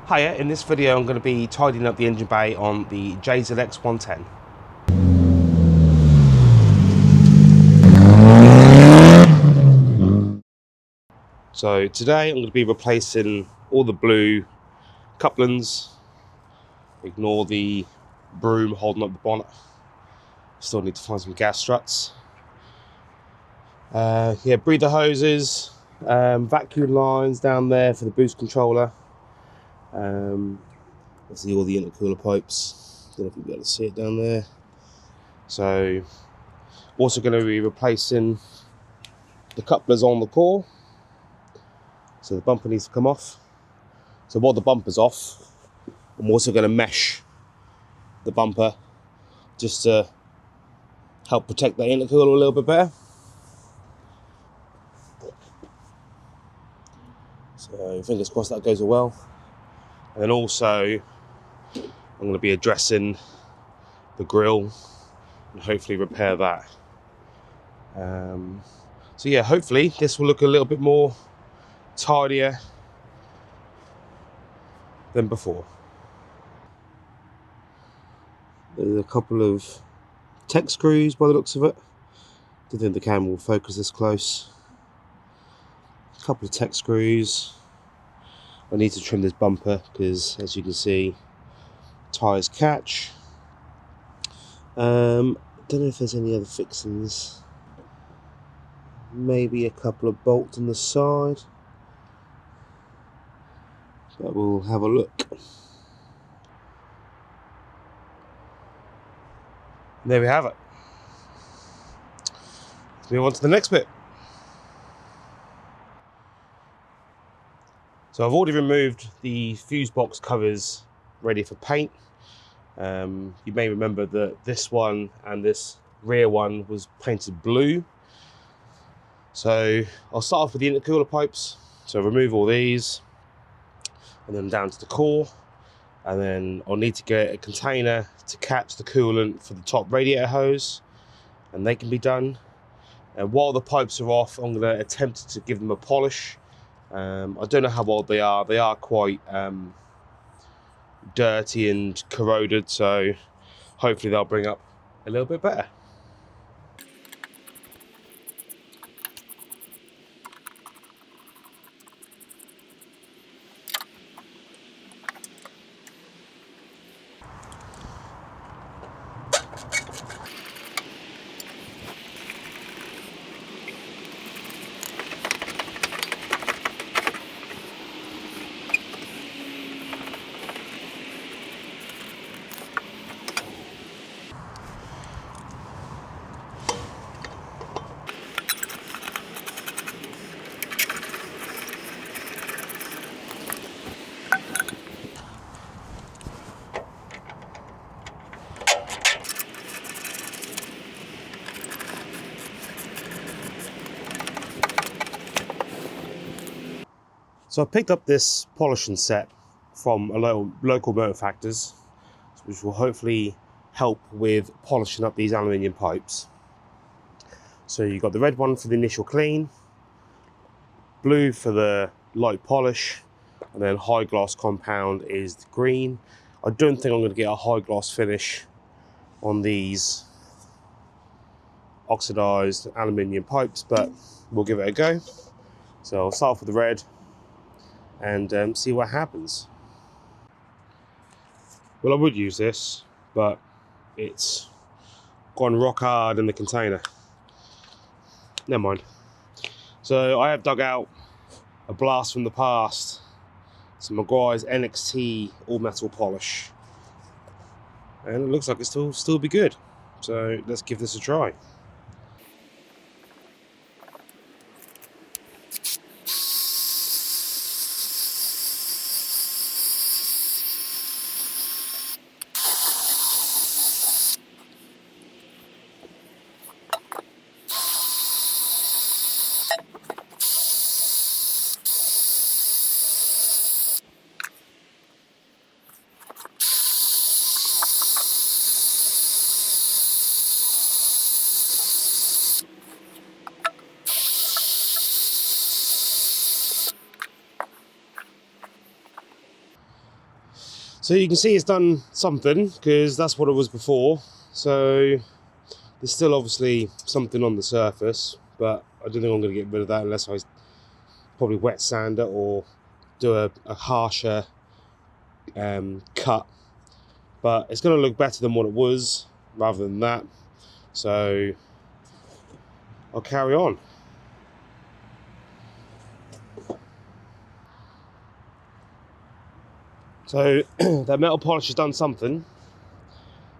Hiya, in this video I'm going to be tidying up the engine bay on the JZX110. So today I'm going to be replacing all the blue couplings. Ignore the broom holding up the bonnet. Still need to find some gas struts. Breather hoses, vacuum lines down there for the boost controller. Obviously all the intercooler pipes. Don't know if you'll be able to see it down there. So also going to be replacing the couplers on the core. So the bumper needs to come off. So while the bumper's off, I'm also going to mesh the bumper just to help protect the intercooler a little bit better. So fingers crossed that goes well. And then also I'm going to be addressing the grille and hopefully repair that. So yeah, hopefully this will look a little bit more tidier than before. There's a couple of tech screws by the looks of it. Don't think the camera will focus this close. A couple of tech screws. I need to trim this bumper because, as you can see, tyres catch. Don't know if there's any other fixings. Maybe a couple of bolts on the side. But we'll have a look. And there we have it. Let's move on to the next bit. So I've already removed the fuse box covers ready for paint. You may remember that this one and this rear one was painted blue. So I'll start off with the intercooler pipes. So remove all these and then down to the core. And then I'll need to get a container to catch the coolant for the top radiator hose, and they can be done. And while the pipes are off, I'm going to attempt to give them a polish. I don't know how old they are. They are quite dirty and corroded, so hopefully they'll bring up a little bit better. So I picked up this polishing set from a local motor factors, which will hopefully help with polishing up these aluminium pipes. So you've got the red one for the initial clean, blue for the light polish, and then high gloss compound is the green. I don't think I'm going to get a high gloss finish on these oxidized aluminium pipes, but we'll give it a go. So I'll start off with the red and see what happens. Well, I would use this, but it's gone rock hard in the container. Never mind. So I have dug out a blast from the past, some Maguire's NXT all metal polish, and it looks like it'll still be good. So let's give this a try. So you can see it's done something, because that's what it was before. So there's still obviously something on the surface, but I don't think I'm going to get rid of that unless I probably wet sand it or do a harsher cut. But it's going to look better than what it was rather than that. So I'll carry on. So that metal polish has done something.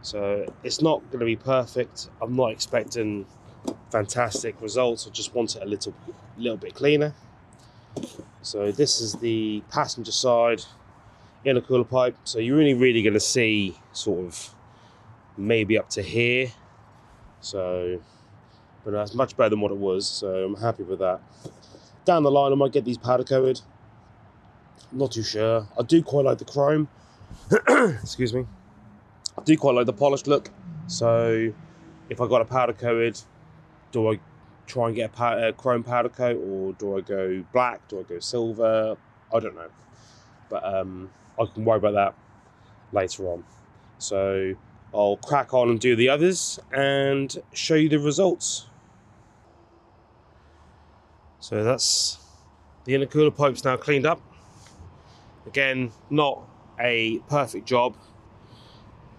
So it's not going to be perfect. I'm not expecting fantastic results. I just want it a little bit cleaner. So this is the passenger side intercooler pipe. So you're only really going to see sort of maybe up to here. So, but that's much better than what it was. So I'm happy with that. Down the line, I might get these powder coated. Not too sure. I do quite like the chrome. Excuse me. I do quite like the polished look. So if I got a powder coated, do I try and get a chrome powder coat, or do I go black? Do I go silver? I don't know. But I can worry about that later on. So I'll crack on and do the others and show you the results. So that's the intercooler pipes now cleaned up. Again, not a perfect job,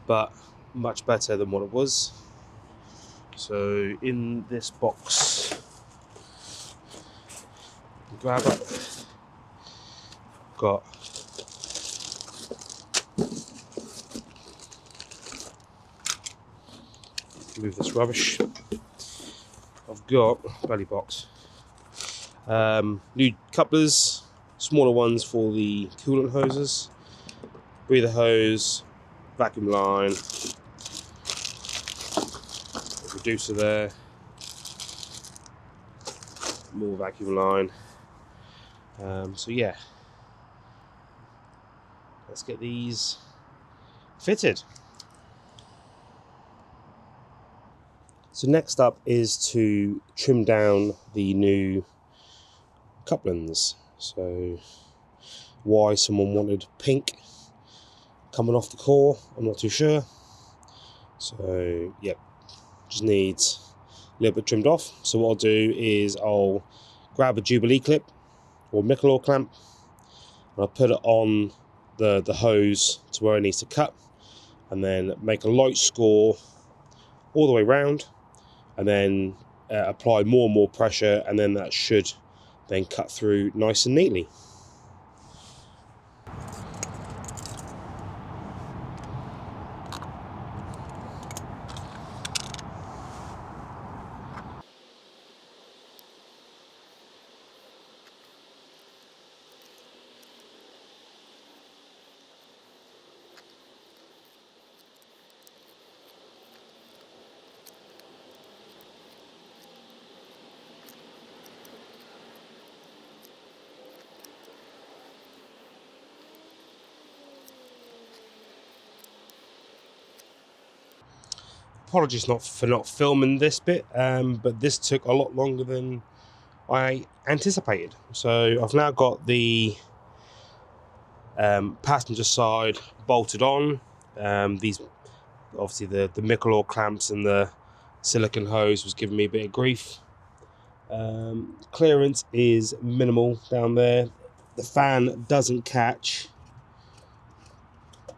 but much better than what it was. So in this box, grab up, got move this rubbish. I've got belly box, new couplers, smaller ones for the coolant hoses, breather hose, vacuum line, reducer there, more vacuum line. So yeah, let's get these fitted. So next up is to trim down the new couplings. So why someone wanted pink coming off the core, I'm not too sure. So yeah, just needs a little bit trimmed off. So what I'll do is I'll grab a Jubilee clip or Michelor clamp, and I'll put it on the hose to where it needs to cut, and then make a light score all the way round, and then apply more and more pressure, and then that should then cut through nice and neatly. Apologies for not filming this bit, but this took a lot longer than I anticipated. So I've now got the passenger side bolted on. These, obviously the Michelor clamps and the silicone hose was giving me a bit of grief. Clearance is minimal down there. The fan doesn't catch,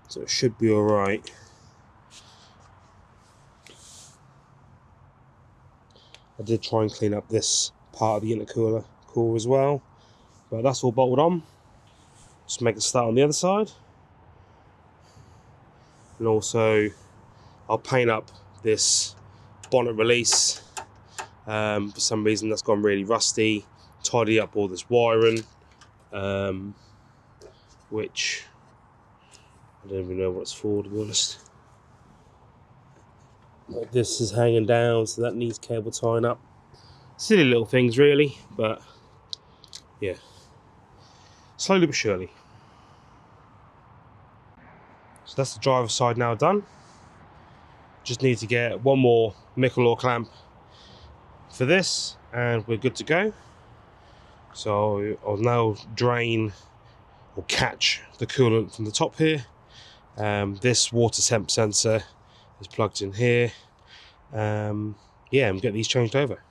so it should be all right. I did try and clean up this part of the intercooler core as well, but that's all bolted on. Just make a start on the other side. And also I'll paint up this bonnet release. For some reason that's gone really rusty. Tidy up all this wiring, which I don't even know what it's for, to be honest. Like this is hanging down, so that needs cable tying up. Silly little things really, but yeah, slowly but surely. So that's the driver's side now done. Just need to get one more Michelor clamp for this and we're good to go. So I'll now drain or catch the coolant from the top here, This water temp sensor is plugged in here. Yeah, and get these changed over.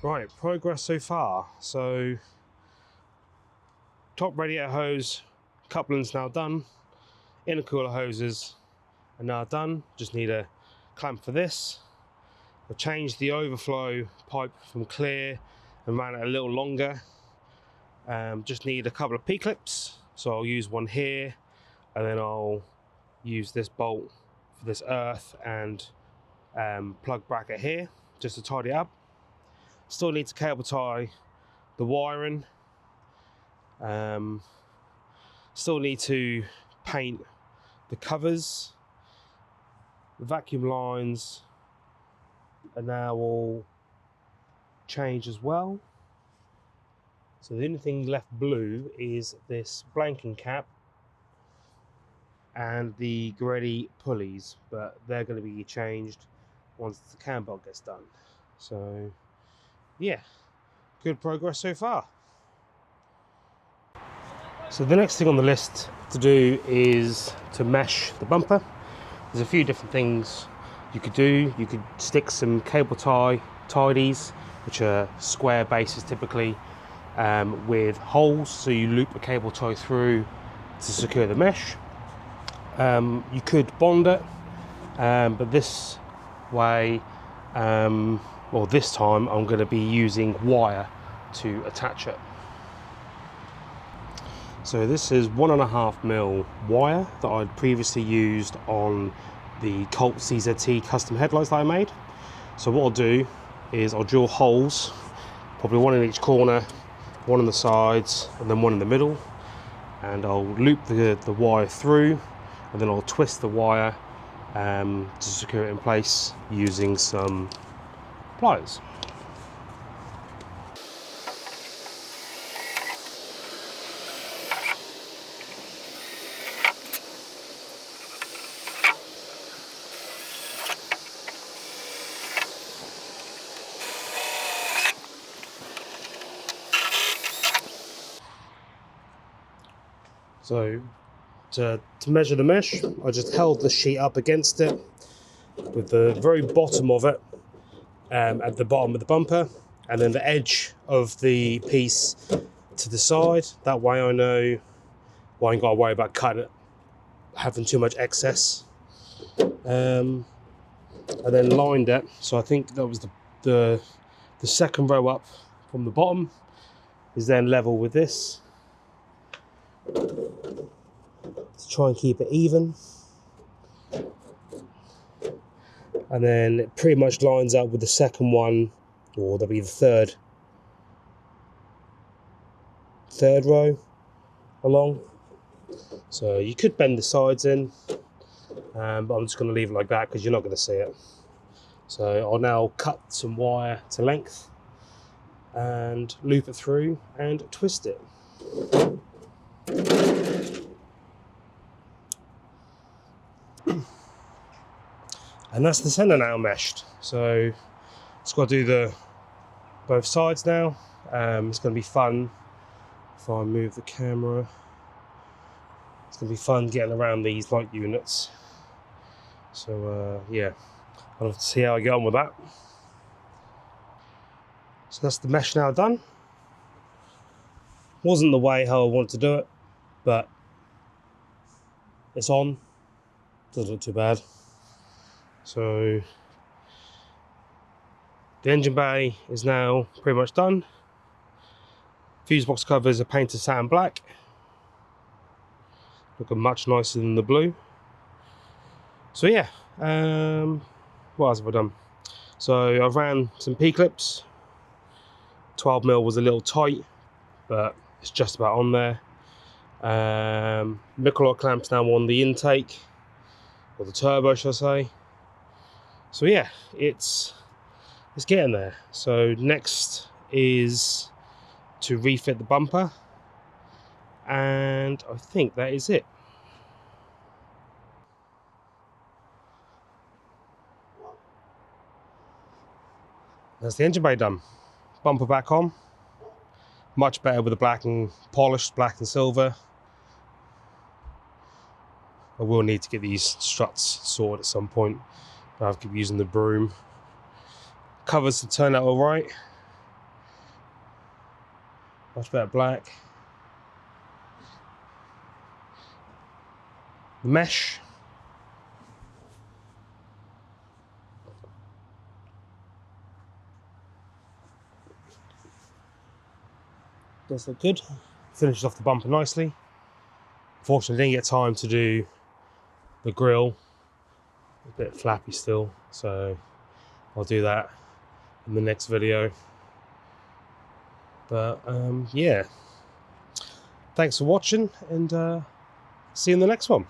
Right, progress so far. So top radiator hose coupling's now done, intercooler hoses are now done, just need a clamp for this. I've changed the overflow pipe from clear and ran it a little longer. Just need a couple of P-clips, so I'll use one here and then I'll use this bolt for this earth and plug bracket here just to tidy it up. Still need to cable tie the wiring. Still need to paint the covers. The vacuum lines are now all changed as well. So the only thing left blue is this blanking cap and the Greddy pulleys, but they're going to be changed once the cam bolt gets done. So yeah, good progress so far. So the next thing on the list to do is to mesh the bumper. There's a few different things you could do. You could stick some cable tie tidies, which are square bases typically, with holes, so you loop a cable tie through to secure the mesh. You could bond it, but this way, or this time, I'm going to be using wire to attach it. So this is 1.5mm wire that I'd previously used on the Colt CZT custom headlights that I made. So what I'll do is I'll drill holes, probably one in each corner, one on the sides, and then one in the middle. And I'll loop the wire through, and then I'll twist the wire to secure it in place using some pliers. So to measure the mesh, I just held the sheet up against it with the very bottom of it at the bottom of the bumper, and then the edge of the piece to the side. That way I know, well, I ain't got to worry about cutting it, having too much excess. And then lined it, so I think that was the second row up from the bottom is then level with this. To try and keep it even, and then it pretty much lines up with the second one, or that'll be the third row along. So you could bend the sides in, but I'm just going to leave it like that because you're not going to see it. So I'll now cut some wire to length and loop it through and twist it. And that's the centre now meshed. So just got to do both sides now. It's going to be fun if I move the camera. It's going to be fun getting around these light units. So yeah, I'll have to see how I get on with that. So that's the mesh now done. Wasn't the way how I wanted to do it, but it's on. Doesn't look too bad. So the engine bay is now pretty much done. Fuse box covers are painted satin black. Looking much nicer than the blue. So yeah, what else have I done? So I ran some P-clips. 12mm was a little tight, but it's just about on there. Microlite clamps now on the intake, or the turbo should I say. So yeah, it's getting there. So next is to refit the bumper, and I think that is it. That's the engine bay done. Bumper back on. Much better with the black and polished, black and silver. I will need to get these struts sorted at some point. I'll keep using the broom. Covers to turn out all right. Much better black. The mesh. Does look good. Finishes off the bumper nicely. Unfortunately, didn't get time to do the grille. A bit flappy still, so I'll do that in the next video. But yeah, thanks for watching, and see you in the next one.